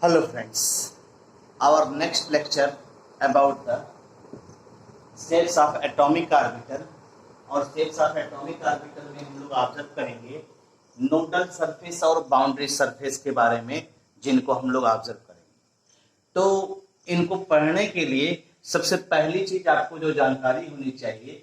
Hello friends, our next lecture about the shapes of atomic orbital और shapes of atomic orbital में हम लोग observe करेंगे nodal surface और बाउंड्री सरफेस के बारे में, जिनको हम लोग ऑब्जर्व करेंगे। तो इनको पढ़ने के लिए सबसे पहली चीज आपको जो जानकारी होनी चाहिए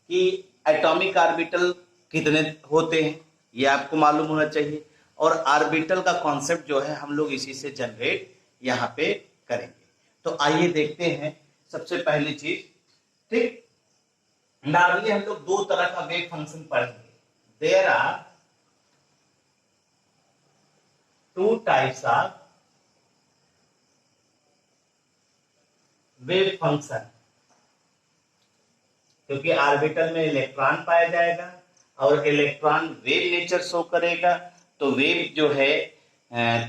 कि एटॉमिक ऑर्बिटल कितने होते हैं, ये आपको मालूम होना चाहिए। और ऑर्बिटल का कॉन्सेप्ट जो है हम लोग इसी से जनरेट यहाँ पे करेंगे। तो आइए देखते हैं सबसे पहली चीज। ठीक, नॉर्मली हम लोग दो तरह का वेव फंक्शन पढ़ेंगे। There are two types of wave function, क्योंकि ऑर्बिटल में इलेक्ट्रॉन पाया जाएगा और इलेक्ट्रॉन वेव नेचर शो करेगा। तो वेव जो है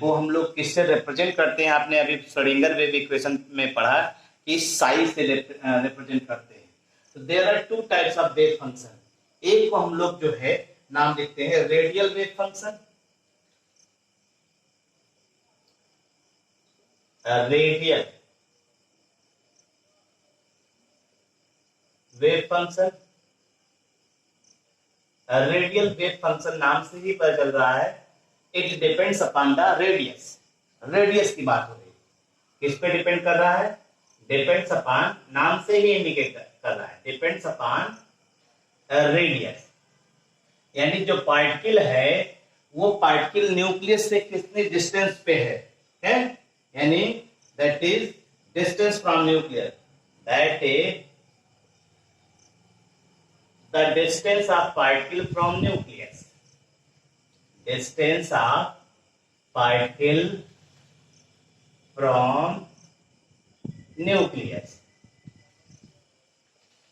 को हम लोग किससे रिप्रेजेंट करते हैं, आपने अभी श्रोडिंगर वेव इक्वेशन में पढ़ा कि साई से रिप्रेजेंट करते हैं। तो there are two types of wave function. एक को हम लोग जो है नाम लिखते हैं radial wave function, radial wave function. Radial wave function नाम से ही पता चल रहा है, it depends upon the radius. Radius की बात हो रही है, किस पे डिपेंड कर रहा है? डिपेंड्स अपॉन, नाम से ही इंडिकेट कर रहा है, डिपेंड्स अपॉन रेडियस। यानी जो पार्टिकल है वो पार्टिकल न्यूक्लियस से कितने डिस्टेंस पे है? यानी that is distance from nucleus, that is the distance of particle from nucleus. Distance of particle from nucleus.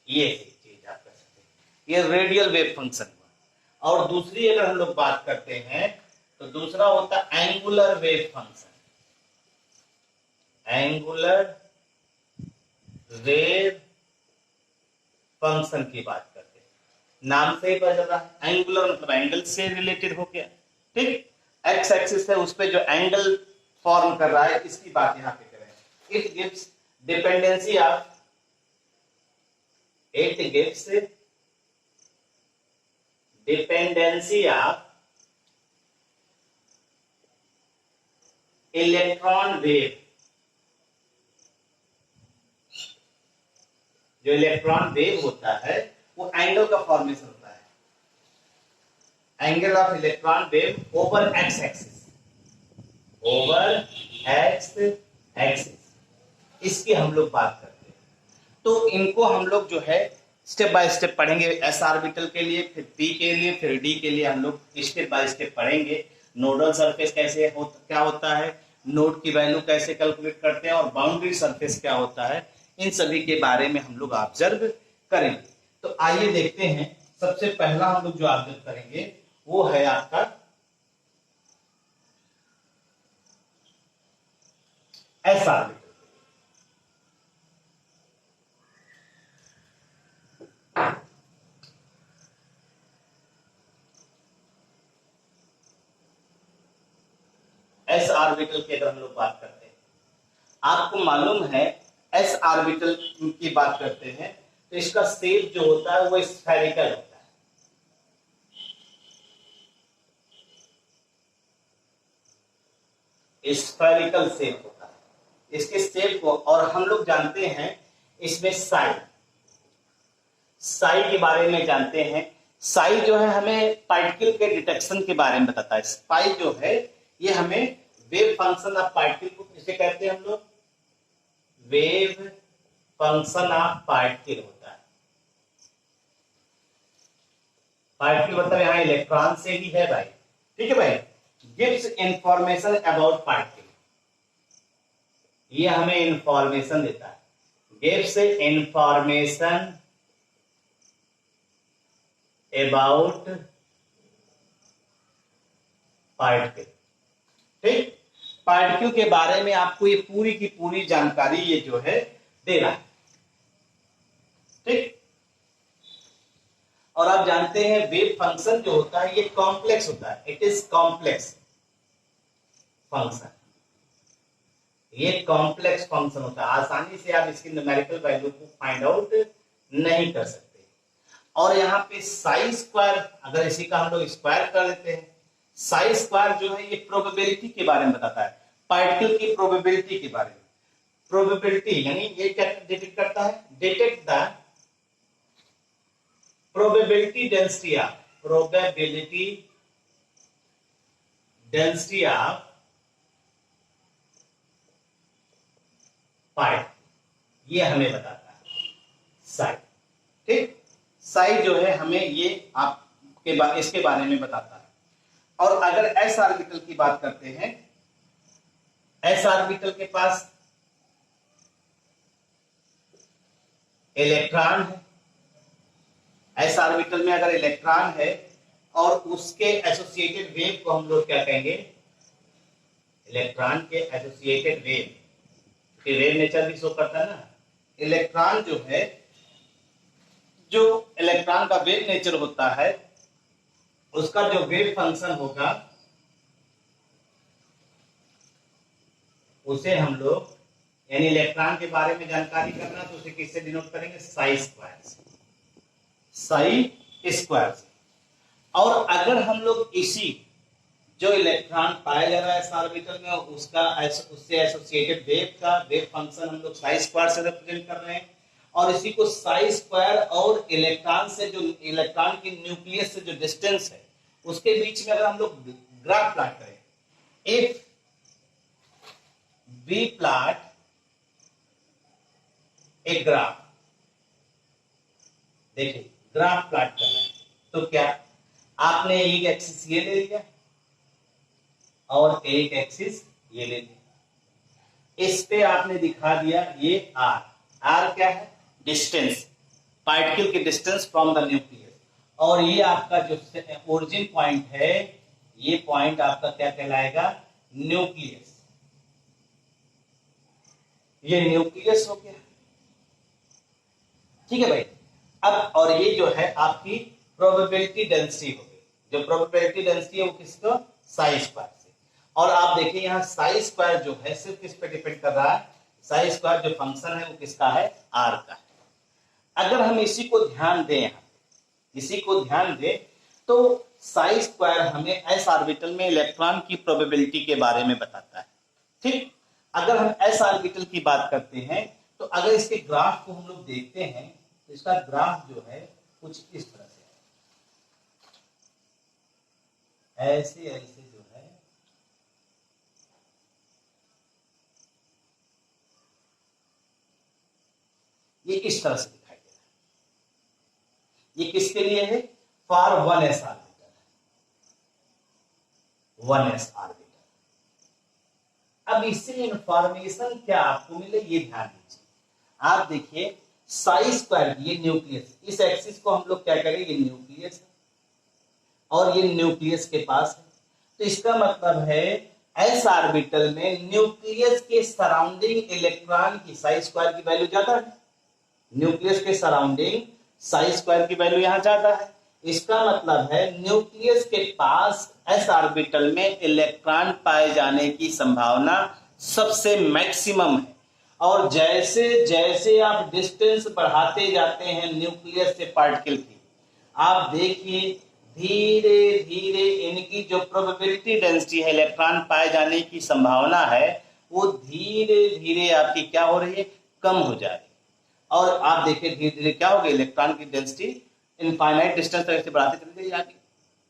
ये चीज आप कर सकते हैं, ये रेडियल वेव फंक्शन हुआ। और दूसरी अगर हम लोग बात करते हैं तो दूसरा होता है angular wave function. Angular wave function की बात करते हैं, नाम से ही पता चल रहा है एंगुलर मतलब एंगल से रिलेटेड हो गया। ठीक, एक्स एक्सिस है उस पे जो एंगल फॉर्म कर रहा है, इसकी बात यहां पे करें। It gives dependency of, it gives dependency of electron wave. जो इलेक्ट्रॉन वेव होता है वो एंगल का फॉर्मेशन होता है, angle of electron wave over x axis, over x axis, इसकी हम लोग बात करते हैं। तो इनको हम लोग जो है स्टेप बाय स्टेप पढ़ेंगे। एस ऑर्बिटल के लिए, फिर पी के लिए, फिर डी के लिए हम लोग स्टेप बाय स्टेप पढ़ेंगे। नोडल सरफेस कैसे क्या होता है, नोड की वैल्यू कैसे कैलकुलेट करते हैं, और बाउंड्री सरफेस क्या होता है, इन सभी के बारे में हम लोग ऑब्जर्व करेंगे। तो आइए देखते हैं, सबसे पहला हम लोग जो ऑब्जर्व करेंगे वो है आपका एस ऑर्बिटल। एस ऑर्बिटल की अगर हम लोग बात करते हैं, आपको मालूम है एस ऑर्बिटल की बात करते हैं तो इसका शेप जो होता है वो स्फेरिकल होता है, स्फेरिकल शेप होता है इसके शेप को। और हम लोग जानते हैं इसमें साई के बारे में जानते हैं। साई जो है हमें पार्टिकल के डिटेक्शन के बारे में बताता है। पाई जो है ये हमें वेव फंक्शन ऑफ पार्टिकल को किसे कहते हैं हम लोग? वेव फंक्शन ऑफ पार्टिकल होता है। पार्टिकल मतलब यहाँ इलेक्ट्रॉन से ही है भाई। ठीक है भाई, गिव्स इंफॉर्मेशन अबाउट पार्टिकल, ये हमें इंफॉर्मेशन देता है, गिव्स इंफॉर्मेशन अबाउट पार्टिकल। ठीक, पार्टिकल के बारे में आपको ये पूरी की पूरी जानकारी ये जो है दे रहा है। ठीक, और आप जानते हैं वेव फंक्शन जो होता है ये कॉम्प्लेक्स होता है, इट इज कॉम्प्लेक्स फंक्शन। ये कॉम्प्लेक्स फंक्शन होता है, आसानी से आप इसकी न्यूमेरिकल वैल्यू को फाइंड आउट नहीं कर सकते। और यहाँ पे साई स्क्वायर, अगर इसी का हम लोग स्क्वायर कर लेते हैं, साई स्क्वायर जो है ये प्रोबेबिलिटी के बारे में बताता है, पार्टिकल की प्रोबेबिलिटी के बारे में। प्रोबेबिलिटी यानी ये क्या डिटेक्ट करता है, detect the probability density of, probability density of particle, ये हमें बताता है साई। ठीक, साई जो है हमें ये आपके इसके बारे में बताता है। और अगर एस ऑर्बिटल की बात करते हैं, एस ऑर्बिटल के पास इलेक्ट्रॉन है, एस ऑर्बिटल में अगर इलेक्ट्रॉन है और उसके एसोसिएटेड वेव को हम लोग क्या कहेंगे, इलेक्ट्रॉन के एसोसिएटेड वेव, कि वेव नेचर भी शो करता है ना। इलेक्ट्रॉन जो है, जो इलेक्ट्रॉन का वेव नेचर होता है, उसका जो वेव फंक्शन होगा उसे हम लोग, यानी इलेक्ट्रॉन के बारे में जानकारी करना तो उसे किससे डिनोट करेंगे, साई स्क्वायर से, साई स्क्वायर से। और अगर हम लोग इसी जो इलेक्ट्रॉन पाया जा रहा है इस ऑर्बिटल में, उसका उससे एसोसिएटेड वेव का वेव फंक्शन हम लोग साई स्क्वायर से रिप्रेजेंट कर रहे हैं। और इसी को साई स्क्वायर और इलेक्ट्रॉन से, जो इलेक्ट्रॉन की न्यूक्लियस से जो डिस्टेंस है उसके बीच में अगर हम लोग ग्राफ प्लॉट करें, if we plot a graph, देखिए ग्राफ प्लॉट करना है तो क्या, आपने एक एक्सिस ये ले लिया और एक एक्सिस ये ले लिया, इस पे आपने दिखा दिया ये आर, आर क्या है, डिस्टेंस, पार्टिकल की डिस्टेंस फ्रॉम द न्यूक्लियस। और ये आपका जो ओरिजिन पॉइंट है, ये पॉइंट आपका क्या कहलाएगा, न्यूक्लियस, ये न्यूक्लियस हो गया। ठीक है भाई। अब और ये जो है आपकी प्रोबेबिलिटी डेंसिटी हो गई, जो प्रोबेबिलिटी डेंसिटी है वो किसको, साई स्क्वायर से। और आप देखिए यहाँ साई स्क्वायर जो है सिर्फ किस पे डिपेंड कर रहा है, साई स्क्वायर जो फंक्शन है वो किसका है, आर का है। अगर हम इसी को ध्यान दें, यहाँ इसी को ध्यान दें तो साई स्क्वायर हमें एस ऑर्बिटल में इलेक्ट्रॉन की प्रोबेबिलिटी के बारे में बताता है। ठीक, अगर हम एस ऑर्बिटल की बात करते हैं तो अगर इसके ग्राफ को हम लोग देखते हैं तो इसका ग्राफ जो है कुछ इस तरह से है, ऐसे ऐसे जो है ये इस तरह से दिखाई दे रहा है। ये किसके लिए है, for 1s orbital, 1s orbital. अब इससे इंफॉर्मेशन क्या आपको मिले ये ध्यान दीजिए। आप देखिए साई स्क्वायर, ये न्यूक्लियस, इस एक्सिस को हम लोग क्या करें, ये न्यूक्लियस है और ये न्यूक्लियस के पास है, तो इसका मतलब है एस ऑर्बिटल में न्यूक्लियस के सराउंडिंग इलेक्ट्रॉन की साई स्क्वायर की वैल्यू ज्यादा है, न्यूक्लियस के सराउंडिंग साई स्क्वायर की वैल्यू यहां ज्यादा है। इसका मतलब है न्यूक्लियस के पास एस ऑर्बिटल में इलेक्ट्रॉन पाए जाने की संभावना सबसे मैक्सिमम है। और जैसे जैसे आप डिस्टेंस बढ़ाते जाते हैं न्यूक्लियस से पार्टिकल की, आप देखिए धीरे धीरे इनकी जो प्रोबेबिलिटी डेंसिटी है, इलेक्ट्रॉन पाए जाने की संभावना है, वो धीरे धीरे आपकी क्या हो रही है, कम हो जा रही है। और आप देखिए धीरे धीरे क्या होगा, इलेक्ट्रॉन की डेंसिटी इनफाइनाइट डिस्टेंस तक ऐसे बढ़ाते चले जाइए, आगे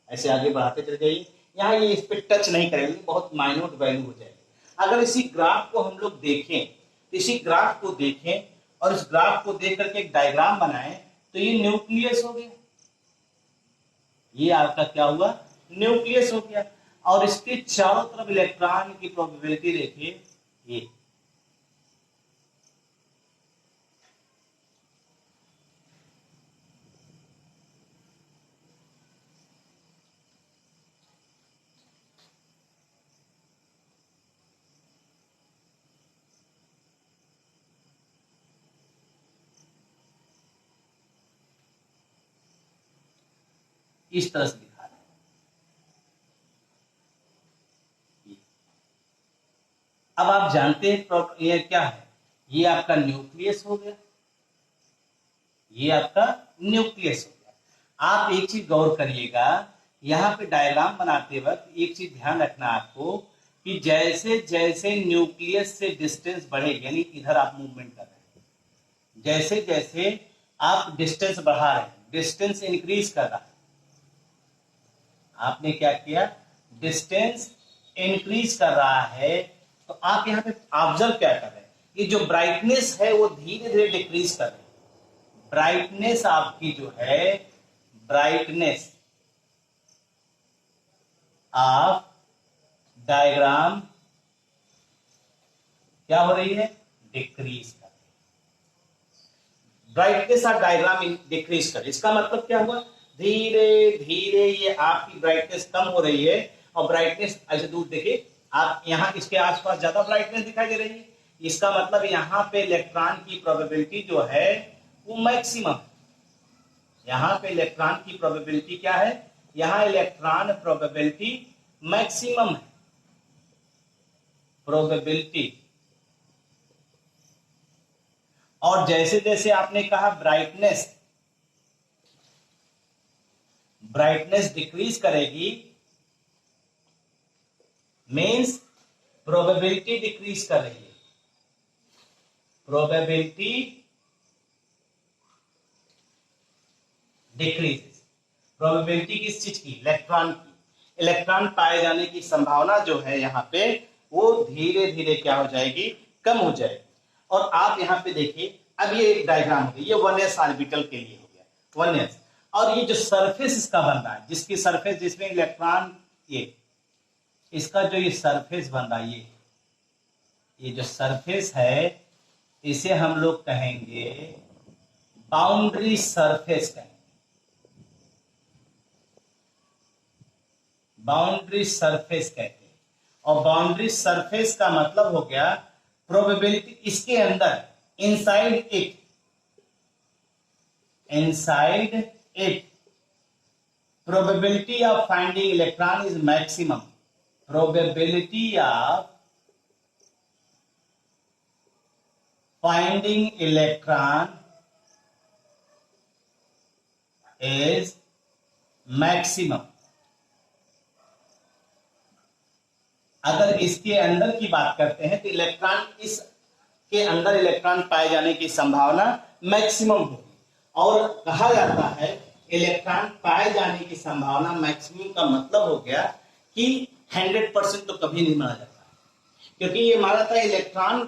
ऐसे आगे बढ़ाते चले जाइए, यहाँ ये इस पे टच नहीं करेंगे, बहुत माइन्यूट वैल्यू हो जाएगी। अगर इसी ग्राफ को हम लोग देखें, इसी ग्राफ को देखें और इस ग्राफ को देख करके एक डायग्राम बनाएं तो ये न्यूक्लियस हो गया, ये आपका क्या हुआ, न्यूक्लियस हो गया। और इसके चारों तरफ इलेक्ट्रॉन की प्रोबेबिलिटी देखिए, ये इस तरह से दिखा रहे हैं। अब आप आप जानते हैं ये क्या है, ये आपका न्यूक्लियस हो गया, ये आपका न्यूक्लियस हो गया। आप एक चीज गौर करिएगा, यहाँ पे डायग्राम बनाते वक्त एक चीज ध्यान रखना आपको कि जैसे जैसे न्यूक्लियस से डिस्टेंस बढ़ेगी, यानी इधर आप मूवमेंट कर रहे हैं, जैसे जैसे आप डिस्टेंस बढ़ा रहे हैं, डिस्टेंस इंक्रीज कर रहा है, आपने क्या किया, डिस्टेंस इंक्रीज कर रहा है, तो आप यहाँ पे ऑब्जर्व क्या कर रहे हैं, ये जो ब्राइटनेस है वो धीरे धीरे डिक्रीज कर रही है। ब्राइटनेस आपकी जो है, ब्राइटनेस ऑफ डायग्राम क्या हो रही है, डिक्रीज कर रही है। ब्राइटनेस ऑफ डायग्राम डिक्रीज कर, इसका मतलब क्या हुआ, धीरे धीरे ये आपकी ब्राइटनेस कम हो रही है। और ब्राइटनेस ऐसे दूर देखिए, आप यहाँ इसके आसपास ज्यादा ब्राइटनेस दिखाई दे रही है, इसका मतलब यहाँ पे इलेक्ट्रॉन की प्रोबेबिलिटी जो है वो मैक्सिमम है। यहाँ पे इलेक्ट्रॉन की प्रोबेबिलिटी क्या है, यहाँ इलेक्ट्रॉन प्रोबेबिलिटी मैक्सिमम है, प्रोबेबिलिटी। और जैसे जैसे आपने कहा ब्राइटनेस डिक्रीज करेगी, मीन्स प्रोबेबिलिटी डिक्रीज कर रही है, प्रोबेबिलिटी डिक्रीज। प्रोबेबिलिटी किस चीज की, इलेक्ट्रॉन की, इलेक्ट्रॉन पाए जाने की संभावना जो है यहाँ पे वो धीरे धीरे क्या हो जाएगी, कम हो जाएगी। और आप यहाँ पे देखिए, अब ये एक डायग्राम हो गया, ये 1s ऑर्बिटल के लिए हो गया 1s। और ये जो सरफेस इसका बन रहा है, जिसकी सरफेस जिसमें इलेक्ट्रॉन, ये इसका जो ये सरफेस बन रहा है, ये जो सरफेस है इसे हम लोग कहेंगे बाउंड्री सरफेस कहेंगे, बाउंड्री सरफेस कहते हैं। और बाउंड्री सरफेस का मतलब हो गया प्रोबेबिलिटी, इसके अंदर inside it probability of finding electron is maximum, probability of finding electron is maximum. अगर इसके अंदर की बात करते हैं तो इलेक्ट्रॉन, इसके अंदर इलेक्ट्रॉन पाए जाने की संभावना मैक्सिमम होगी। और कहा जाता है इलेक्ट्रॉन पाए जाने की संभावना मैक्सिमम का मतलब हो गया कि 100% तो कभी नहीं माना जाता, क्योंकि ये माना था इलेक्ट्रॉन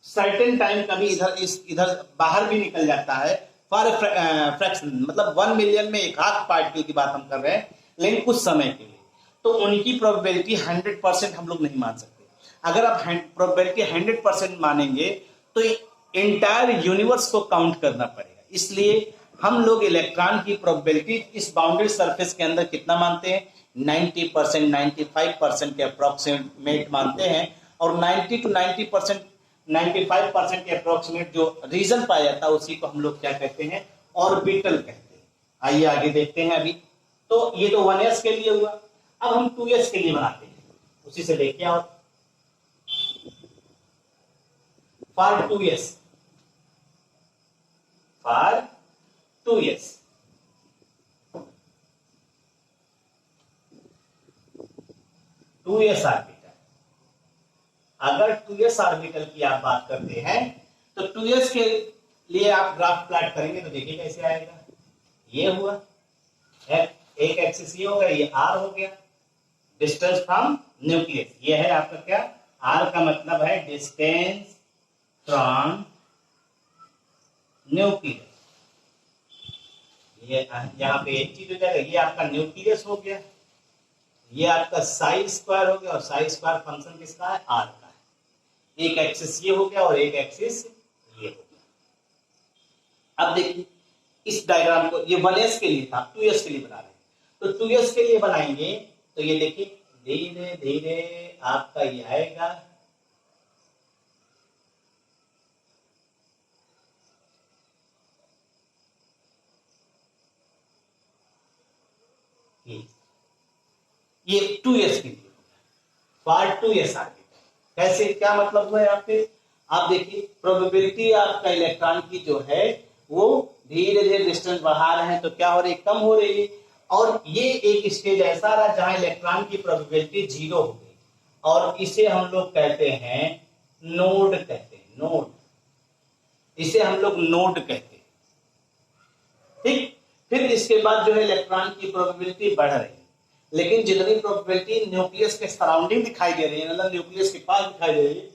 सर्टेन टाइम कभी इधर बाहर भी निकल जाता है, फॉर फ्रैक्शन, मतलब 1 मिलियन में एक आध पार्टिकल की बात हम कर रहे हैं, लेकिन कुछ समय के लिए, तो उनकी प्रोबेबिलिटी 100% हम लोग नहीं मान सकते। अगर आप प्रोबेबिलिटी 100% मानेंगे तो इंटायर यूनिवर्स को काउंट करना पड़ेगा। इसलिए हम लोग इलेक्ट्रॉन की प्रोबेबिलिटी इस बाउंड्री सरफेस के अंदर कितना मानते हैं, 90%, 95% के अप्रोक्सीमेट मानते हैं। और 90 to 90%, 95% के अप्रोक्सीमेट जो रीजन पाया जाता है उसी को हम लोग क्या कहते हैं, ऑर्बिटल कहते हैं। आइए आगे देखते हैं। अभी तो ये तो 1s के लिए हुआ, अब हम 2s के लिए बनाते हैं, उसी से देखिए। और for 2s, for 2s, orbital, अगर 2s ऑर्बिटल की आप बात करते हैं तो 2s के लिए आप ग्राफ प्लॉट करेंगे तो देखिए कैसे आएगा। ये हुआ एक एक्सिस, ये होगा, ये r हो गया, डिस्टेंस फ्रॉम न्यूक्लियस। ये है आपका क्या, r का मतलब है डिस्टेंस फ्रॉम न्यूक्लियस। ये यहाँ पे एक चीज हो जाएगा, ये आपका न्यूक्लियस हो गया, ये आपका साई स्क्वायर हो गया, और साई स्क्वायर फंक्शन किसका है, r का है। एक एक्सिस ये हो गया और एक एक्सिस ये हो गया। अब देखिए इस डायग्राम को, ये 1s के लिए था, 2s के लिए बना रहे हैं, तो 2s के लिए बनाएंगे तो ये देखिए धीरे धीरे आपका ये आएगा, ये 2s के लिए, फॉर 2s ऑर्बिटल। कैसे, क्या मतलब हुआ यहाँ पे? आप देखिए प्रोबेबिलिटी आपका इलेक्ट्रॉन की जो है वो धीरे धीरे डिस्टेंस बढ़ा रहे हैं तो क्या हो रही है, कम हो रही है। और ये एक स्टेज ऐसा रहा जहां इलेक्ट्रॉन की प्रोबेबिलिटी 0 हो गई और इसे हम लोग कहते हैं नोड, कहते हैं नोड, इसे हम लोग नोड कहते हैं। ठीक, फिर इसके बाद जो है इलेक्ट्रॉन की प्रोबेबिलिटी बढ़ रही है, लेकिन जितनी प्रोबेबिलिटी न्यूक्लियस के सराउंडिंग दिखाई दे रही है, मतलब न्यूक्लियस के पास दिखाई दे रही है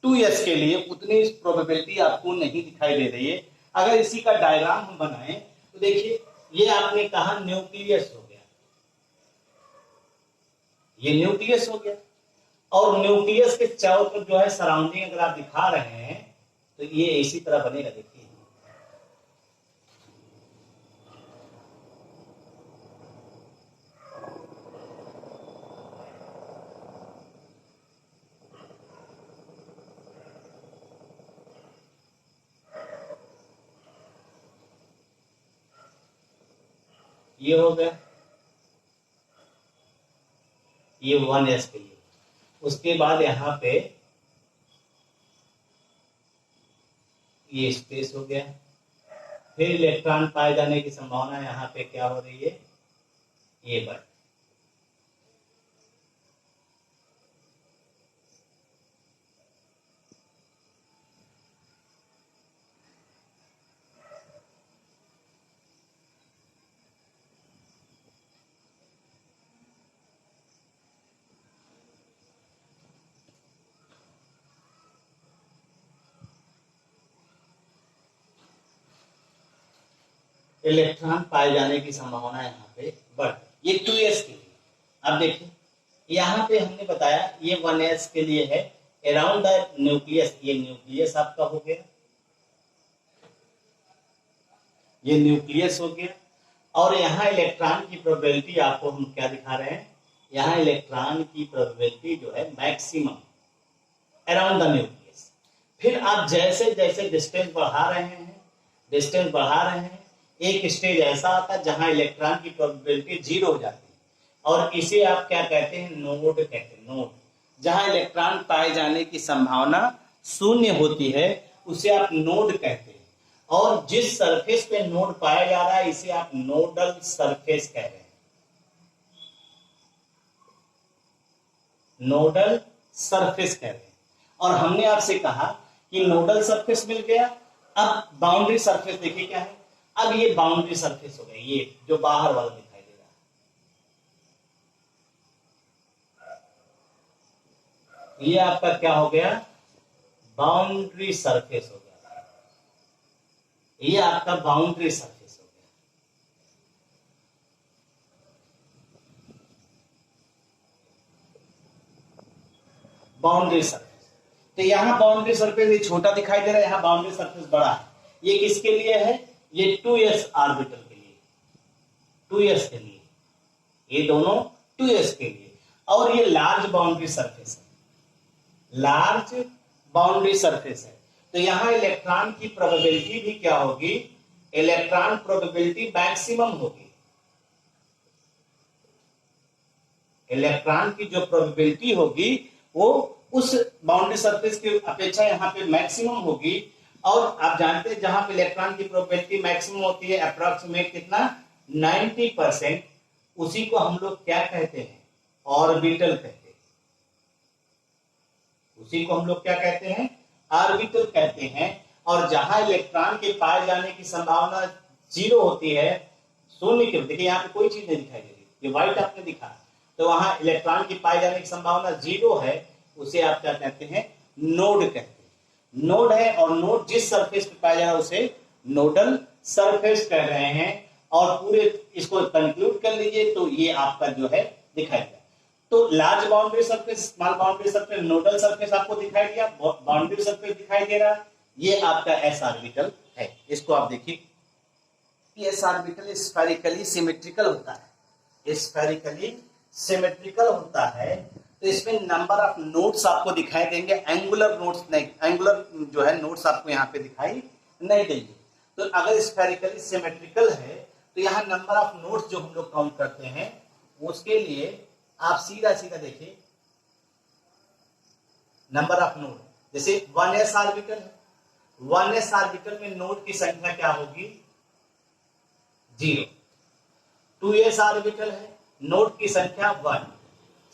2s के लिए, उतनी प्रोबेबिलिटी आपको नहीं दिखाई दे रही है। अगर इसी का डायग्राम हम बनाएं तो देखिए ये आपने कहा न्यूक्लियस हो गया, ये न्यूक्लियस हो गया, और न्यूक्लियस के चारों तरफ जो है सराउंडिंग अगर आप दिखा रहे हैं तो ये इसी तरह बनेगा। देखिए ये हो गया, ये 1s के लिए। उसके बाद यहाँ पे ये स्पेस हो गया, फिर इलेक्ट्रॉन पाए जाने की संभावना यहाँ पे क्या हो रही है, ये बढ़। इलेक्ट्रॉन पाए जाने की संभावना यहाँ पे बढ़, ये 2s के लिए। अब देखिए यहाँ पे हमने बताया ये 1s के लिए है, अराउंड द न्यूक्लियस, ये न्यूक्लियस आपका हो गया, ये न्यूक्लियस हो गया। और यहाँ इलेक्ट्रॉन की प्रोबेबिलिटी आपको हम क्या दिखा रहे हैं, यहाँ इलेक्ट्रॉन की प्रोबेबिलिटी जो है मैक्सिमम अराउंड द न्यूक्लियस। फिर आप जैसे जैसे डिस्टेंस बढ़ा रहे हैं, डिस्टेंस बढ़ा रहे हैं, एक स्टेज ऐसा आता है जहां इलेक्ट्रॉन की प्रोबेबिलिटी 0 हो जाती है और इसे आप क्या कहते हैं, नोड कहते हैं, नोड। जहां इलेक्ट्रॉन पाए जाने की संभावना 0 होती है उसे आप नोड कहते हैं। और जिस सरफेस पे नोड पाया जा रहा है इसे आप नोडल सरफेस कह रहे हैं, नोडल सरफेस कह रहे हैं। और हमने आपसे कहा कि नोडल सरफेस मिल गया, अब बाउंड्री सरफेस देखिए क्या है, अब ये बाउंड्री सरफेस हो गया, ये जो बाहर वाला दिखाई दे रहा है, ये आपका क्या हो गया, बाउंड्री सरफेस हो गया, ये आपका बाउंड्री सरफेस हो गया। बाउंड्री सरफेस, तो यहां बाउंड्री सरफेस ये छोटा दिखाई दे रहा है, यहां बाउंड्री सरफेस बड़ा है। ये किसके लिए है, ये 2s ऑर्बिटल के लिए, 2s के लिए, ये दोनों 2s के लिए। और ये लार्ज बाउंड्री सरफेस है, लार्ज बाउंड्री सरफेस है। तो यहां इलेक्ट्रॉन की प्रोबेबिलिटी भी क्या होगी, इलेक्ट्रॉन प्रोबेबिलिटी मैक्सिमम होगी। इलेक्ट्रॉन की जो प्रोबेबिलिटी होगी वो उस बाउंड्री सरफेस की अपेक्षा यहाँ पे मैक्सिमम होगी। और आप जानते हैं जहां पे इलेक्ट्रॉन की प्रोबेबिलिटी मैक्सिमम होती है अप्रोक्सीमेट कितना, 90%, उसी को हम लोग क्या कहते हैं, ऑर्बिटल कहते हैं। उसी को हम लोग क्या कहते हैं, ऑर्बिटल कहते हैं। और जहां इलेक्ट्रॉन के पाए जाने की संभावना 0 होती है, 0 के, देखिए यहाँ पे कोई चीज नहीं दिखाई दे रही, ये व्हाइट आपने दिखा, तो वहां इलेक्ट्रॉन की पाए जाने की संभावना 0 है, उसे आप क्या कहते हैं, नोड कहते हैं। नोड है और नोड जिस सरफेस पे पाया जा रहा है उसे नोडल सरफेस कह रहे हैं। और पूरे इसको कंक्लूड कर लीजिए तो ये आपका जो है दिखाई दिया। तो large boundary surface, small boundary surface, nodal surface आपको दिखाई दिया, बाउंड्री सरफेस दिखाई दे रहा, ये आपका एस ऑर्बिटल है। इसको आप देखिए, एस ऑर्बिटल स्फेरिकली सिमेट्रिकल होता है, स्फेरिकली सिमेट्रिकल होता है। तो इसमें नंबर ऑफ नोड्स आपको दिखाई देंगे, एंगुलर नोड्स नहीं, एंगुलर जो है नोड्स आपको यहाँ पे दिखाई नहीं देंगे। तो अगर स्फेरिकली सिमेट्रिकल है तो यहाँ नंबर ऑफ नोड्स जो हम लोग काउंट करते हैं उसके लिए आप सीधा सीधा देखिए, नंबर ऑफ नोड। जैसे 1s ऑर्बिटल है, 1s ऑर्बिटल में नोड की संख्या क्या होगी? 0। 2s ऑर्बिटल है, नोड की संख्या 1।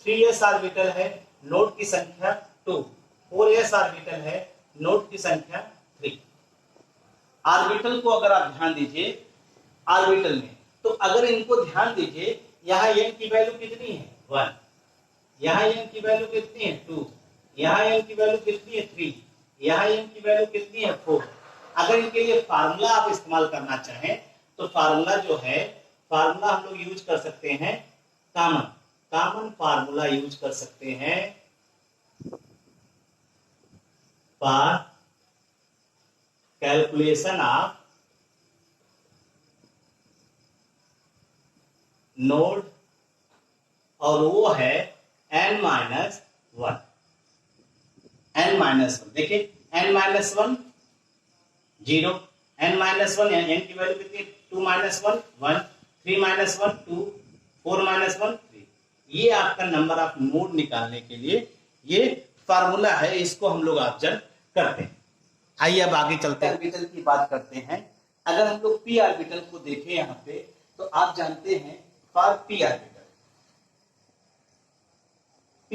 3s ऑर्बिटल है, नोड की संख्या 2। 4s ऑर्बिटल है, नोड की संख्या 3। ऑर्बिटल को अगर आप ध्यान दीजिए ऑर्बिटल में, तो अगर इनको ध्यान दीजिए, यहाँ n की वैल्यू कितनी है? 1। यहाँ n की वैल्यू कितनी है? 2। यहाँ n की वैल्यू कितनी है? 3। यहाँ n की वैल्यू कितनी है? 4। अगर इनके लिए फार्मूला आप इस्तेमाल करना चाहें तो फार्मूला जो है, फार्मूला हम लोग यूज कर सकते हैं कॉमन फार्मूला यूज कर सकते हैं फॉर कैलकुलेशन ऑफ नोड, और वो है n-1। n-1 देखिए, n-1 0, n-1 n की वैल्यू कितनी? 2-1 1, 3-1 2, 4-1 3। ये आपका नंबर ऑफ नोड निकालने के लिए ये फार्मूला है, इसको हम लोग ऑब्जर्व करते हैं। आइए अब आगे चलते हैं, ऑर्बिटल की बात करते हैं। अगर हम लोग p ऑर्बिटल को देखें यहाँ पे, तो आप जानते हैं फॉर p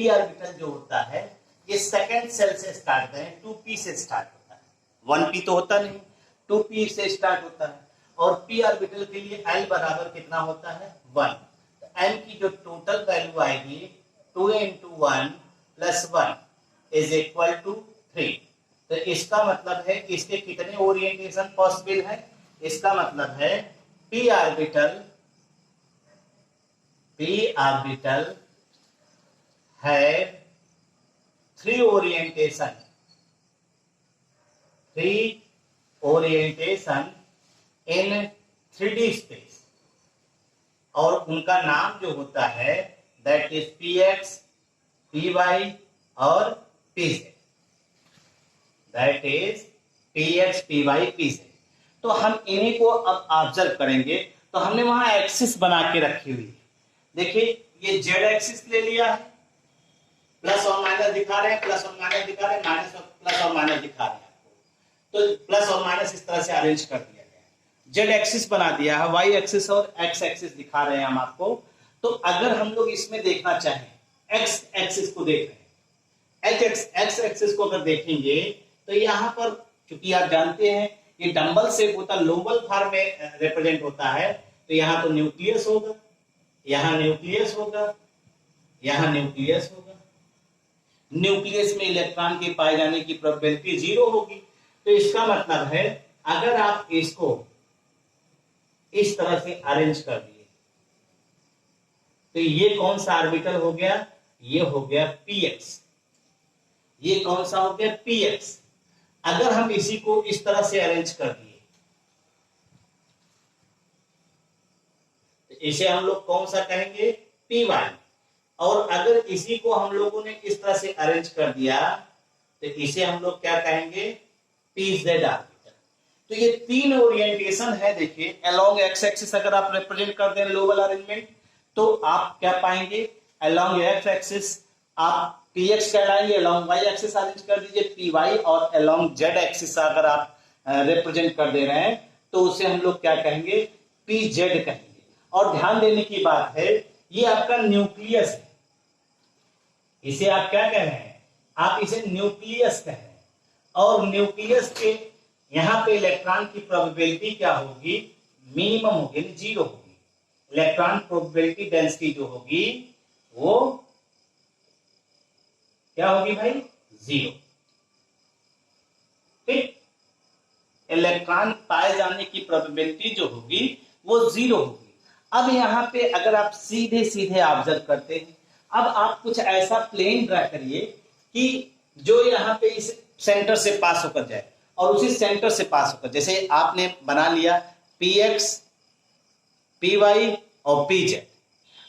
ऑर्बिटल जो होता है ये सेकंड सेल से स्टार्ट होता है, 2p से स्टार्ट होता है। 1p तो होता नहीं, 2p से स्टार्ट होता है। और p ऑर्बिटल के लिए l बराबर कितना होता है? 1। तो m की जो टोटल वैल्यू आएगी 2 × 1 + 1 = 3। तो इसका मतलब है कि इसके कितने ओरिएंटेशन पॉसिबल है? इसका मतलब है p orbital have 3 orientation in 3D space, और उनका नाम जो होता है दैट इज px, py और pz। That is px, py, pz। तो हम इन्हीं को अब ऑब्जर्व करेंगे। तो हमने वहां एक्सिस बना के रखी हुई है। देखिए ये जेड एक्सिस ले लिया है, प्लस और माइनस दिखा रहे हैं, प्लस और माइनस दिखा रहे हैं, माइनस और प्लस और माइनस दिखा रहे हैं आपको। तो प्लस और माइनस इस तरह से अरेंज कर दिया गया है। जेड एक्सिस बना दिया है, वाई एक्सिस और एक्स एक्सिस दिखा रहे हैं हम आपको। तो अगर हम लोग इसमें देखना चाहें, एक्स एक्सिस को देख रहे हैं, एक्स एक्सिस को अगर देखेंगे तो यहाँ पर क्योंकि आप जानते हैं ये डंबल शेप होता है, लोबल फॉर्म में रिप्रेजेंट होता है। तो यहाँ तो न्यूक्लियस होगा, यहाँ न्यूक्लियस होगा, यहाँ न्यूक्लियस होगा। न्यूक्लियस में इलेक्ट्रॉन के पाए जाने की प्रोबेबिलिटी 0 होगी। तो इसका मतलब है अगर आप इसको इस तरह से अरेंज कर दिए तो ये कौन सा ऑर्बिटल हो गया? ये हो गया px। ये कौन सा हो गया? px। अगर हम इसी को इस तरह से अरेंज कर दिए तो इसे हम लोग कौन सा कहेंगे? py। और अगर इसी को हम लोगों ने इस तरह से अरेंज कर दिया तो इसे हम लोग क्या कहेंगे? pz orbital. तो ये 3 ओरिएंटेशन है। देखिए अलोंग एक्स एक्सिस अगर आप रिप्रेजेंट कर दें लोबल अरेंजमेंट तो आप क्या पाएंगे? अलोंग एक्स एक्सिस आप px कहलाएंगे, अलोंग y एक्सिस अरेंज कर दीजिए py, और अलोंग z एक्सिस अगर आप रिप्रेजेंट कर दे रहे हैं तो उसे हम लोग क्या कहेंगे? pz कहेंगे। और ध्यान देने की बात है ये आपका न्यूक्लियस है, इसे आप क्या कह रहे हैं? आप इसे न्यूक्लियस कह रहे हैं। और न्यूक्लियस के यहाँ पे इलेक्ट्रॉन की प्रोबेबिलिटी क्या होगी? मिनिमम होगी, 0 होगी। इलेक्ट्रॉन प्रोबेबिलिटी डेंसिटी जो होगी वो क्या होगी भाई? 0। ठीक, इलेक्ट्रॉन पाए जाने की प्रोबेबिलिटी जो होगी वो 0 होगी। अब यहाँ पे अगर आप सीधे सीधे ऑब्जर्व करते हैं, अब आप कुछ ऐसा प्लेन ड्रा करिए कि जो यहाँ पे इस सेंटर से पास होकर जाए और उसी सेंटर से पास होकर, जैसे आपने बना लिया px, py और pz।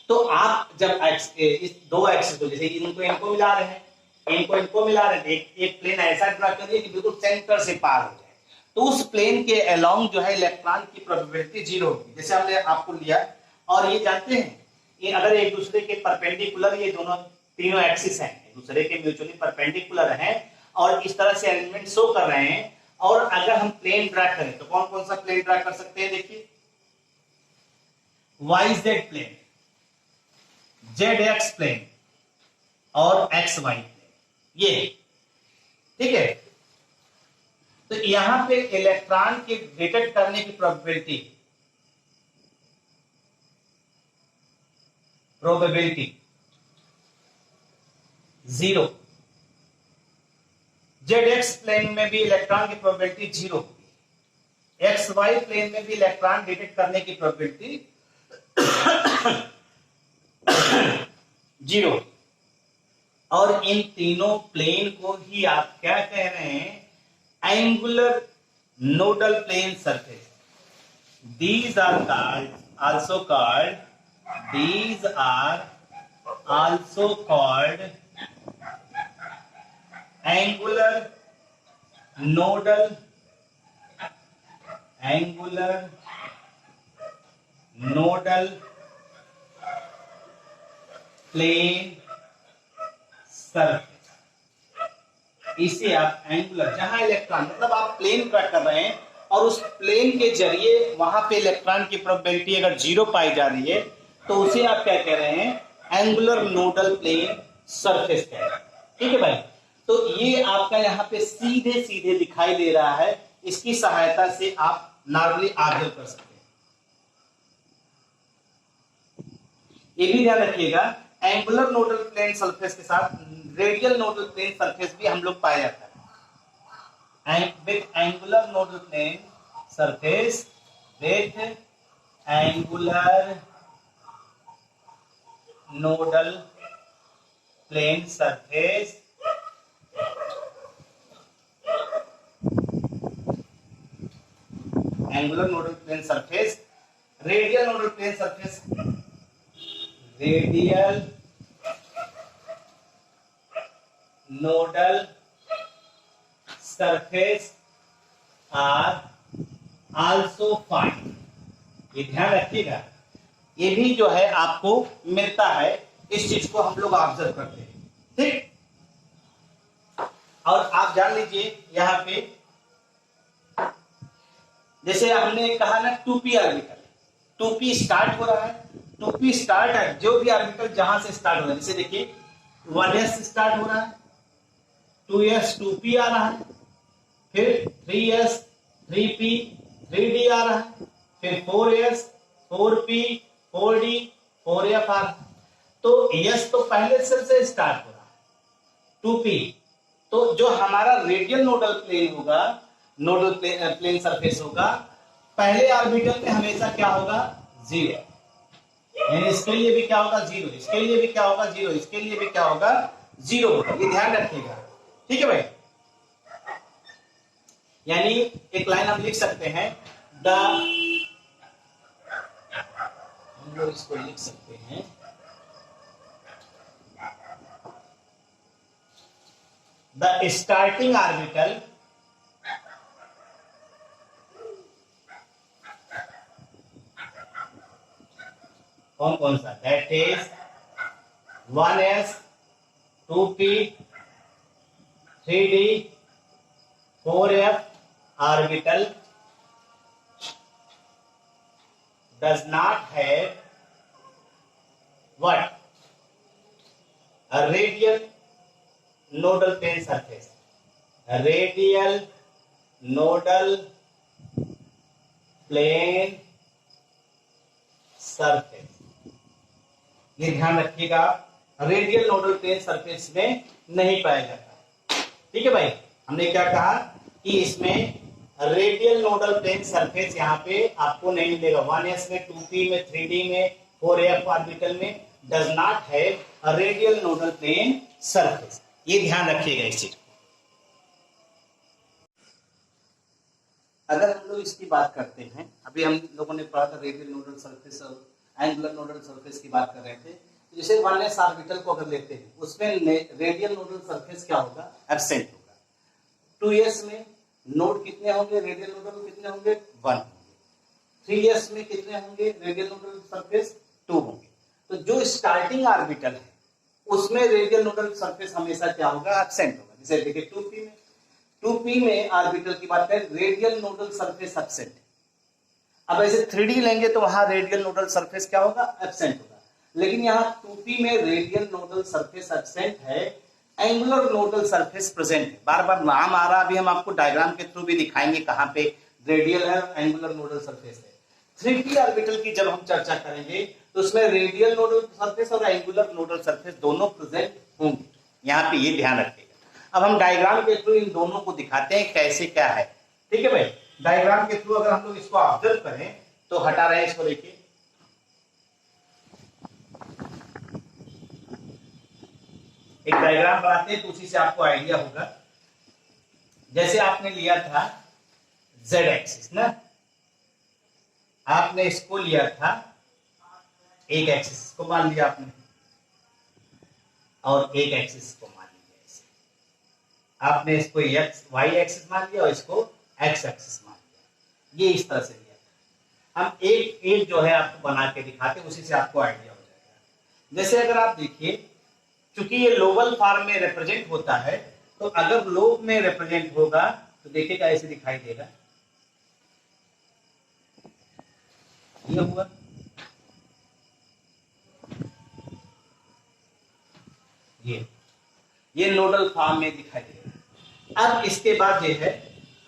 तो आप जब इस 2 एक्सिस को, जैसे इनको मिला रहे हैं, इनको मिला रहे हैं, एक प्लेन ऐसा ड्रा करिए कि बिल्कुल सेंटर से पार हो जाए। तो उस प्लेन के अलोंग जो है इलेक्ट्रॉन की प्रोबेबिलिटी 0 होगी। जैसे हमने आपको लिया, और ये जानते हैं ये अगर एक दूसरे के परपेंडिकुलर ये दोनों तीनों एक्सिस हैं, एक दूसरे के म्यूचुअली परपेंडिकुलर हैं और इस तरह से अरेंजमेंट शो कर रहे हैं। और अगर हम प्लेन ड्रा करें तो कौन कौन सा प्लेन ड्रा कर सकते हैं? देखिए, YZ प्लेन, ZX प्लेन और XY प्लेन, ये ठीक है। तो यहां पे इलेक्ट्रॉन के डिटेक्ट करने की प्रोबेबिलिटी जीरो। ZX प्लेन में भी इलेक्ट्रॉन की प्रोबेबिलिटी जीरो होगी। XY प्लेन में भी इलेक्ट्रॉन डिटेक्ट करने की प्रोबेबिलिटी जीरो। और इन तीनों प्लेन को ही आप क्या कह रहे हैं? Angular nodal plane surface. These are also called angular nodal plane surface. इसे आप एंगुलर, जहां इलेक्ट्रॉन, मतलब आप प्लेन ड्रा कर रहे हैं और उस प्लेन के जरिए वहां पे इलेक्ट्रॉन की प्रोबेबिलिटी अगर जीरो पाई जा रही है तो उसे आप क्या कह रहे हैं? एंगुलर नोडल प्लेन सरफेस कह रहे हैं। ठीक है भाई, तो ये आपका यहाँ पे सीधे सीधे दिखाई दे रहा है, इसकी सहायता से आप नॉर्मली ऑब्जर्व कर सकते हैं। ये भी ध्यान रखिएगा, एंगुलर नोडल प्लेन सरफेस के साथ रेडियल नोडल प्लेन सरफेस भी हम लोग पाया जाता है। With angular nodal plane surface, with angular nodal plane surface, angular nodal plane surface, radial nodal plane surface, radial nodal surface are also find. ये ध्यान रखिएगा, ये भी जो है आपको मिलता है, इस चीज को हम लोग ऑब्जर्व करते हैं। ठीक, और आप जान लीजिए यहां पे जैसे हमने कहा ना 2p ऑर्बिटल, 2p स्टार्ट हो रहा है, 2p स्टार्ट है, जो भी ऑर्बिटल जहां से स्टार्ट हो रहा है, जैसे देखिए 1s स्टार्ट हो रहा है, 2s 2p आ रहा है, फिर 3s 3p 3d आ रहा है, फिर 4s 4p 4d 4f आ रहा है। तो s तो पहले सेल से स्टार्ट हो रहा है 2p, तो जो हमारा रेडियल नोडल प्लेन होगा, नोडल प्लेन सरफेस होगा, पहले ऑर्बिटल में हमेशा क्या होगा? जीरो। यानी इसके लिए भी क्या होगा? जीरो, इसके लिए भी क्या होगा? जीरो, इसके लिए भी क्या होगा? जीरो होगा। ये ध्यान रखिएगा, ठीक है भाई। यानी एक लाइन हम लिख सकते हैं, हम लोग इसको लिख सकते हैं, द स्टार्टिंग ऑर्बिटल कौन कौन सा? That is 1s 2p 3d 4f orbital does not have what? A radial nodal plane surface. A radial nodal plane surface. ये ध्यान रखिएगा, रेडियल नोडल प्लेन सरफेस में नहीं पाया जाता। ठीक है भाई, हमने क्या कहा कि इसमें रेडियल नोडल प्लेन सरफेस यहाँ पे आपको नहीं मिलेगा। 1s में, 2p में, 3d में, 4f ऑर्बिटल में does not have a radial nodal plane surface. ये ध्यान रखिएगा इस चीज को। अगर हम लोग इसकी बात करते हैं, अभी हम लोगों ने पढ़ा था रेडियल नोडल सरफेस और एंगुलर नोडल सरफेस की बात कर रहे थे। जैसे 1s ऑर्बिटल को अगर लेते हैं, उसमें रेडियल नोडल सरफेस क्या होगा? एब्सेंट होगा। 2s में नोड कितने होंगे? रेडियल नोडल कितने होंगे? 1 होंगे। 3s में कितने होंगे रेडियल नोडल सरफेस? 2 होंगे। तो जो स्टार्टिंग ऑर्बिटल है उसमें रेडियल नोडल सरफेस हमेशा क्या होगा, एब्सेंट होगा। जैसे देखिए 2p में ऑर्बिटल की बात करें, रेडियल नोडल सरफेस एब्सेंट। अब ऐसे 3D लेंगे तो वहां रेडियल नोडल सरफेस क्या होगा, एब्सेंट होगा। लेकिन यहाँ 2p में रेडियल नोडल सरफेस एब्सेंट है, एंगुलर नोडल सरफेस प्रेजेंट है। बार बार नाम आ रहा, अभी हम आपको डायग्राम के थ्रू भी दिखाएंगे कहां पे रेडियल है और एंगुलर नोडल सरफेस है। 3p ऑर्बिटल की जब हम चर्चा करेंगे तो उसमें रेडियल नोडल सरफेस और एंगुलर नोडल सरफेस दोनों प्रेजेंट होंगे, यहाँ पे ये ध्यान रखिएगा। अब हम डायग्राम के थ्रू इन दोनों को दिखाते हैं कैसे क्या है, ठीक है भाई। डायग्राम के थ्रू अगर हम लोग इसको ऑब्जर्व करें तो हटा रहे हैं इसको, देखिए एक डायग्राम बनाते हैं तो उसी से आपको आइडिया होगा। जैसे आपने लिया था z एक्सिस ना, आपने इसको लिया था एक एक्सिस को मान लिया आपने, और एक एक्सिस को मान लिया ऐसे। आपने इसको y एक्सिस मान लिया और इसको x एक्सिस मान लिया, ये इस तरह से लिया था। हम एक एक जो है आपको बना के दिखाते हैं, उसी से आपको आइडिया हो जाएगा। जैसे अगर आप देखिए, चूंकि ये लोबल फॉर्म में रिप्रेजेंट होता है, तो अगर लोब में रिप्रेजेंट होगा तो देखिएगा ऐसे दिखाई देगा, ये हुआ। ये नोडल फॉर्म में दिखाई देगा। अब इसके बाद ये है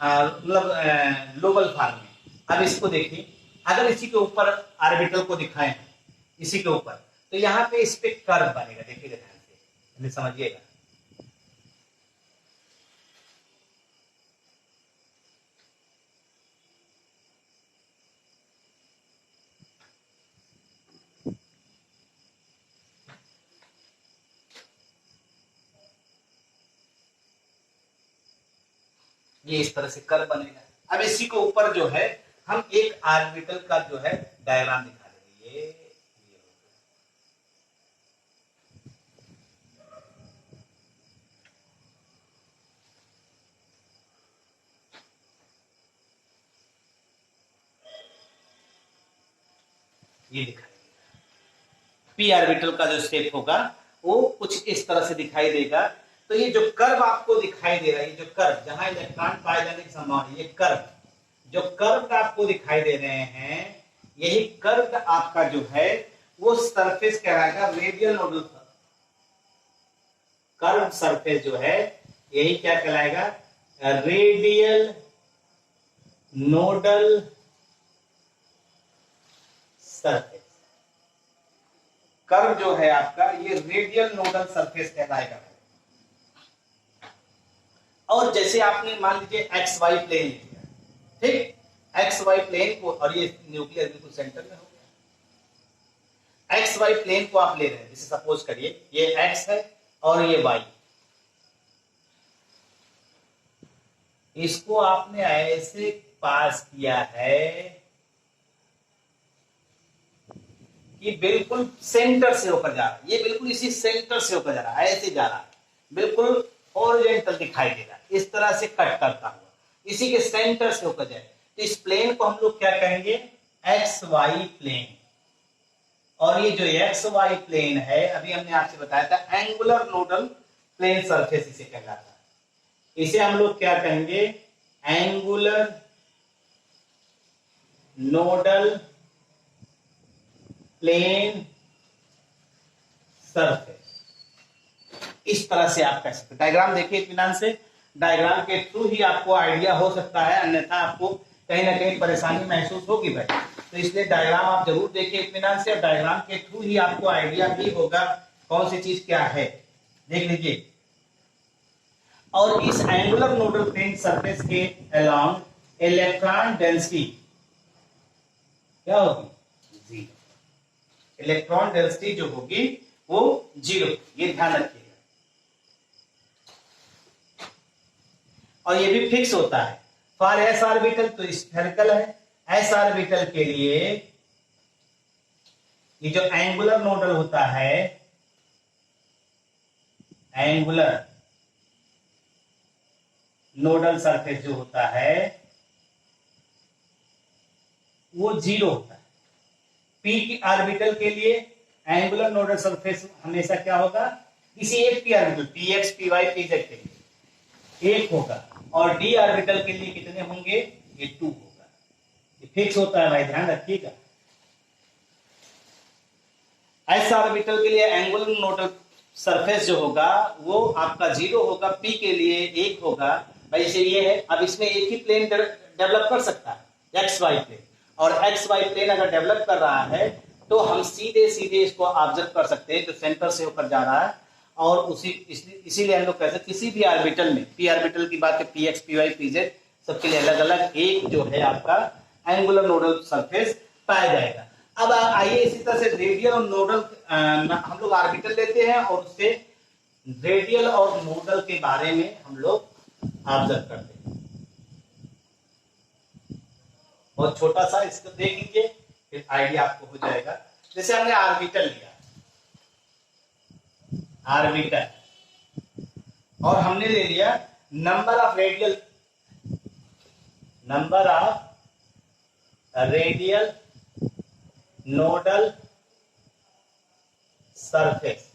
मतलब लोबल फॉर्म में। अब इसको देखिए, अगर इसी के ऊपर ऑर्बिटल को दिखाएं, इसी के ऊपर, तो यहाँ पे इस पे कर्व बनेगा, देखिए ध्यान से समझिएगा। ये इस तरह से कर्व बनेगा। अब इसी के ऊपर जो है हम एक ऑर्बिटल का जो है डायग्राम दिखा देंगे। ये दिखाई देगा, पी ऑर्बिटल का जो शेप होगा वो कुछ इस तरह से दिखाई देगा। तो ये जो कर्व आपको दिखाई दे रहा है, ये जो कर्व जहां इलेक्ट्रॉन पाए जाने की संभावना, ये कर्व जो कर्व आपको दिखाई दे रहे हैं, यही कर्व आपका जो है वो सरफेस कहलाएगा रेडियल नोडल। कर्व सरफेस जो है यही क्या कहलाएगा, रेडियल नोडल सरफेस। कर्व जो है आपका ये रेडियल नोडल सरफेस कहलाएगा। और जैसे आपने मान लीजिए एक्स वाई प्लेन लिया, ठीक, एक्स वाई प्लेन को, और ये न्यूक्लियस बिल्कुल सेंटर में हो गया। एक्स वाई प्लेन को आप ले रहे हैं, जैसे सपोज करिए ये एक्स है और ये वाई, इसको आपने ऐसे पास किया है कि बिल्कुल सेंटर से होकर जा रहा है, ये बिल्कुल इसी सेंटर से होकर जा रहा है, ऐसे जा रहा है, बिल्कुल हॉरिजॉन्टल दिखाई दे रहा है, इस तरह से कट करता हुआ इसी के सेंटर से होकर जाए। तो इस प्लेन को हम लोग क्या कहेंगे, एक्स वाई प्लेन। और ये जो एक्स वाई प्लेन है, अभी हमने आपसे बताया था एंगुलर नोडल प्लेन सरफेस इसे कहलाता है। इसे हम लोग क्या कहेंगे, एंगुलर नोडल प्लेन सरफेस। इस तरह से आप कह सकते हैं। डायग्राम देखिए इत्मीनान से, डायग्राम के थ्रू ही आपको आइडिया हो सकता है, अन्यथा आपको कहीं ना कहीं परेशानी महसूस होगी भाई। तो इसलिए डायग्राम आप जरूर देखिए इत्मीनान से, और डायग्राम के थ्रू ही आपको आइडिया भी होगा कौन सी चीज क्या है, देख लीजिए। और इस एंगुलर नोडल प्लेन सरफेस के अलोंग इलेक्ट्रॉन डेंसिटी क्या होगी, जीरो। इलेक्ट्रॉन डेंसिटी जो होगी वो जीरो, ये ध्यान रखिएगा। और ये भी फिक्स होता है। फॉर एस ऑर्बिटल तो स्फेरिकल है, एस ऑर्बिटल के लिए ये जो एंगुलर नोडल होता है, एंगुलर नोडल सरफेस जो होता है वो जीरो होता है। पी की ऑर्बिटल के लिए एंगुलर नोडल सरफेस हमेशा क्या होगा, किसी एक p orbital p x p y p z के लिए एक होगा, और डी ऑर्बिटल के लिए कितने होंगे, ये 2 होगा। ये फिक्स होता है भाई, ध्यान रखिएगा। एस ऑर्बिटल के लिए एंगुलर नोडल सरफेस जो होगा वो आपका 0 होगा, पी के लिए 1 होगा। भाई जैसे ये है, अब इसमें एक ही प्लेन डेवलप कर सकता है, एक्स वाई प्लेन, और एक्स वाई प्लेन अगर डेवलप कर रहा है तो हम सीधे सीधे इसको ऑब्जर्व कर सकते हैं, जो सेंटर से होकर जा रहा है। और इसीलिए हम लोग कहते हैं किसी भी ऑर्बिटल में, पी ऑर्बिटल की बात है, p x p y p z सबके लिए अलग अलग एक जो है आपका एंगुलर नोडल सरफेस पाया जाएगा। अब आइए इसी तरह से रेडियल और नोडल हम लोग ऑर्बिटल लेते हैं और उससे रेडियल और नोडल के बारे में हम लोग ऑब्जर्व करते हैं। बहुत छोटा सा इसको देख लीजिए, फिर आइडिया आपको हो जाएगा। जैसे हमने ऑर्बिटल लिया, ऑर्बिटल, और हमने ले लिया number of radial nodal surface,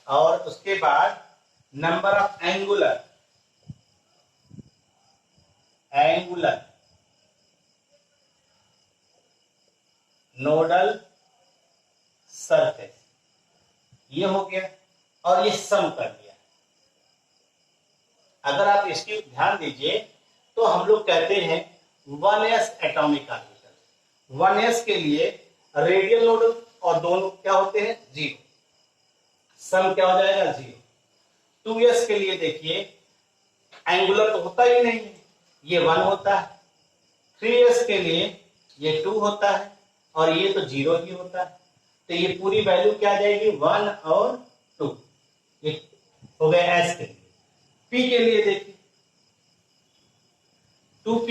और उसके बाद number of angular nodal surface, ये हो गया, और ये सम कर दिया। अगर आप इसकी ध्यान दीजिए तो हम लोग कहते हैं 1s एटॉमिक ऑर्बिटल। 1s के लिए रेडियल नोडल और दोनों क्या होते हैं, 0, सम क्या हो जाएगा, 0। 2s के लिए देखिए एंगुलर तो होता ही नहीं है, ये 1 होता है। 3s के लिए ये 2 होता है, और ये तो 0 ही होता है। तो ये पूरी वैल्यू क्या आ जाएगी, 1 और 2, ये हो गया एस के लिए। पी के लिए देखिए, 2p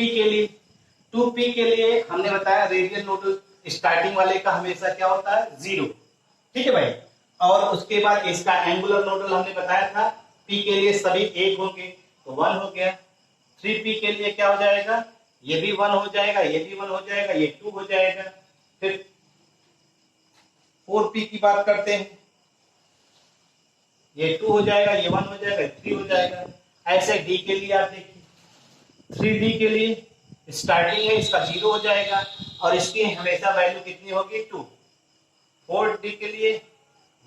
के लिए हमने बताया रेडियल नोडल स्टार्टिंग वाले का हमेशा क्या होता है, 0, ठीक है भाई। और उसके बाद इसका एंगुलर नोडल हमने बताया था, p के लिए सभी 1 होंगे तो 1 हो गया। 3p के लिए क्या हो जाएगा, ये भी 1 हो जाएगा, ये भी 1 हो जाएगा, ये 2 हो जाएगा। फिर 4p की बात करते हैं, ये 2 हो जाएगा, ये 1 हो जाएगा, 3 हो जाएगा। ऐसे d के लिए आप देखिए, 3d के लिए स्टार्टिंग है इसका 0 हो जाएगा, और इसकी हमेशा वैल्यू कितनी होगी, 2। 4d के लिए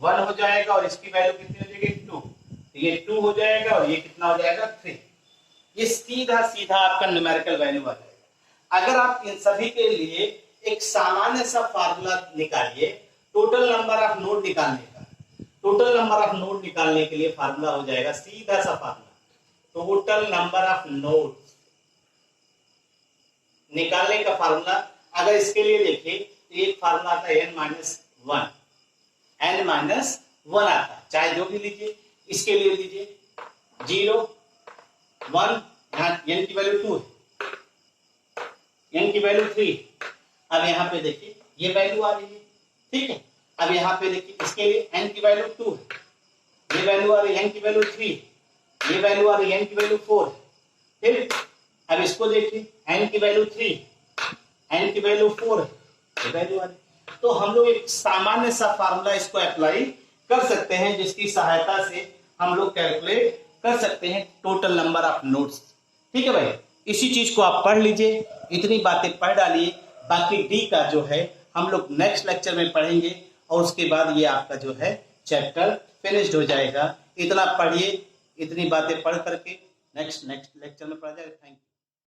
1 हो जाएगा, और इसकी वैल्यू कितनी हो जाएगी, 2। तो ये 2 हो जाएगा, और ये कितना हो जाएगा, 3। ये सीधा सीधा आपका न्यूमेरिकल वैल्यू आ जाएगा। अगर आप इन सभी के लिए एक सामान्य सा फार्मूला निकालिए टोटल नंबर ऑफ नोड निकालने का, टोटल नंबर ऑफ नोड निकालने के लिए फार्मूला हो जाएगा सीधा सा formula, total number of node निकालने का फार्मूला। अगर इसके लिए देखें तो एक फार्मूला आता है n-1 आता है, चाहे जो भी लीजिए। इसके लिए लीजिए 0 1, यहाँ n की वैल्यू 2 है, n की वैल्यू 3। अब यहाँ पे देखिए ये वैल्यू आ रही है, ठीक है। अब यहाँ पे देखिए इसके लिए n की वैल्यू 2 है, ये वैल्यू आ रही है n की वैल्यू 3, ये वैल्यू आ रही है n की वैल्यू 4। फिर अब इसको देखिए n की वैल्यू 3, n की वैल्यू 4 है, ये वैल्यू आ रही है। तो हम लोग एक सामान्य सा फार्मूला इसको अप्लाई कर सकते हैं, जिसकी सहायता से हम लोग कैलकुलेट कर सकते हैं टोटल नंबर ऑफ नोड्स, ठीक है भाई। इसी चीज को आप पढ़ लीजिए, इतनी बातें पढ़ डालिए। बाकी डी का जो है हम लोग नेक्स्ट लेक्चर में पढ़ेंगे, और उसके बाद ये आपका जो है चैप्टर फिनिश्ड हो जाएगा। इतना पढ़िए, इतनी बातें पढ़ करके नेक्स्ट लेक्चर में पढ़ा जाएगा। Thank you.